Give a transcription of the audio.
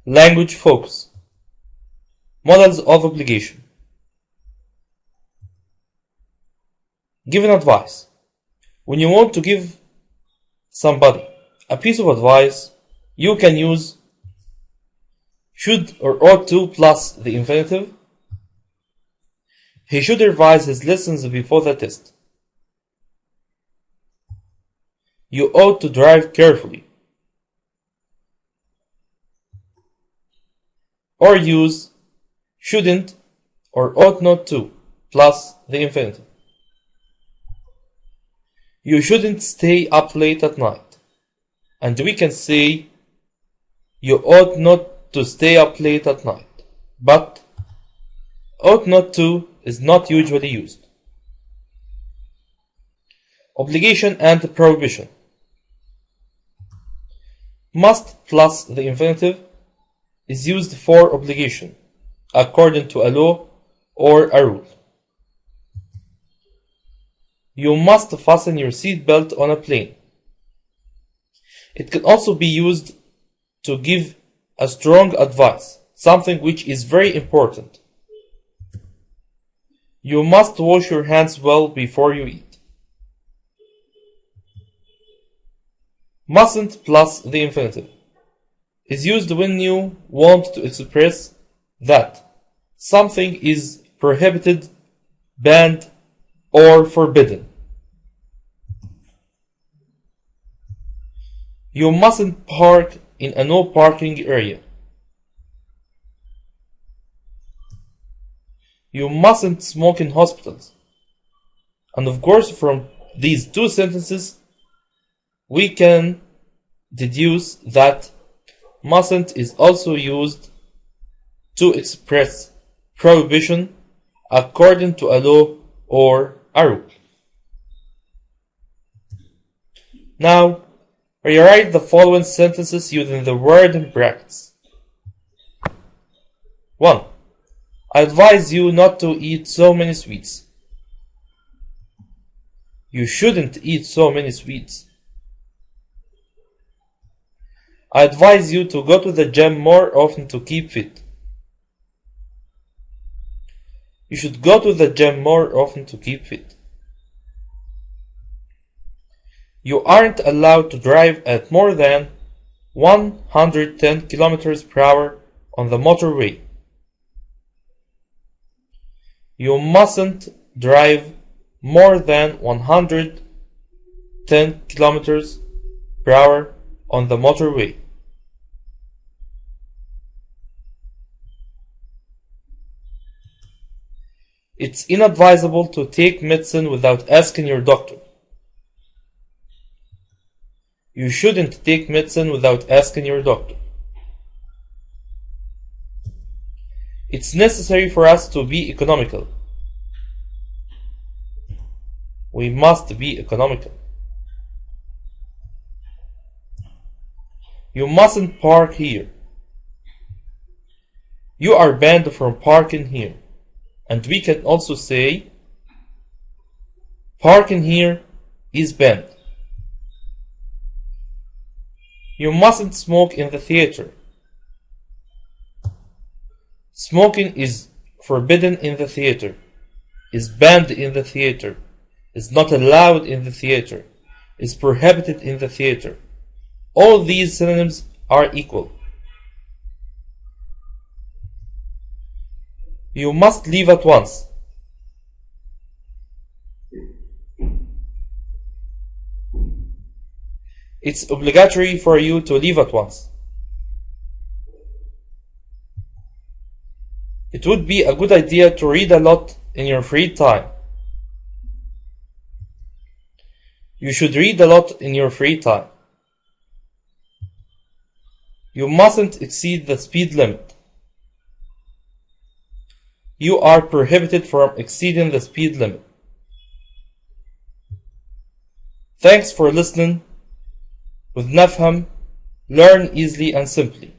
Language focus. Models of obligation. Giving advice. When you want to give somebody a piece of advice, you can use should or ought to plus the infinitive. He should revise his lessons before the test. You ought to drive carefully. Or use shouldn't or ought not to plus the infinitive. You shouldn't stay up late at night. And we can say you ought not to stay up late at night. But ought not to is not usually used. Obligation and prohibition. Must plus the infinitive is used for obligation according to a law or a rule. You must fasten your seatbelt on a plane. It can also be used to give a strong advice, something which is very important. You must wash your hands well before you eat. Mustn't plus the infinitive is used when you want to express that something is prohibited, banned, or forbidden. You mustn't park in a no parking area. You mustn't smoke in hospitals. And of course, from these two sentences, we can deduce that mustn't is also used to express prohibition according to a law or a rule. Now, rewrite the following sentences using the word in brackets. 1. I advise you not to eat so many sweets. You shouldn't eat so many sweets. I advise you to go to the gym more often to keep fit. You should go to the gym more often to keep fit. You aren't allowed to drive at more than 110 kilometers per hour on the motorway. You mustn't drive more than 110 kilometers per hour on the motorway. It's inadvisable to take medicine without asking your doctor. You shouldn't take medicine without asking your doctor. It's necessary for us to be economical. We must be economical. You mustn't park here. You are banned from parking here. And we can also say parking here is banned. You mustn't smoke in the theater. Smoking is forbidden in the theater, is banned in the theater, is not allowed in the theater, is prohibited in the theater. All these synonyms are equal. You must leave at once. It's obligatory for you to leave at once. It would be a good idea to read a lot in your free time. You should read a lot in your free time. You mustn't exceed the speed limit. You are prohibited from exceeding the speed limit. Thanks for listening. With Nafham, learn easily and simply.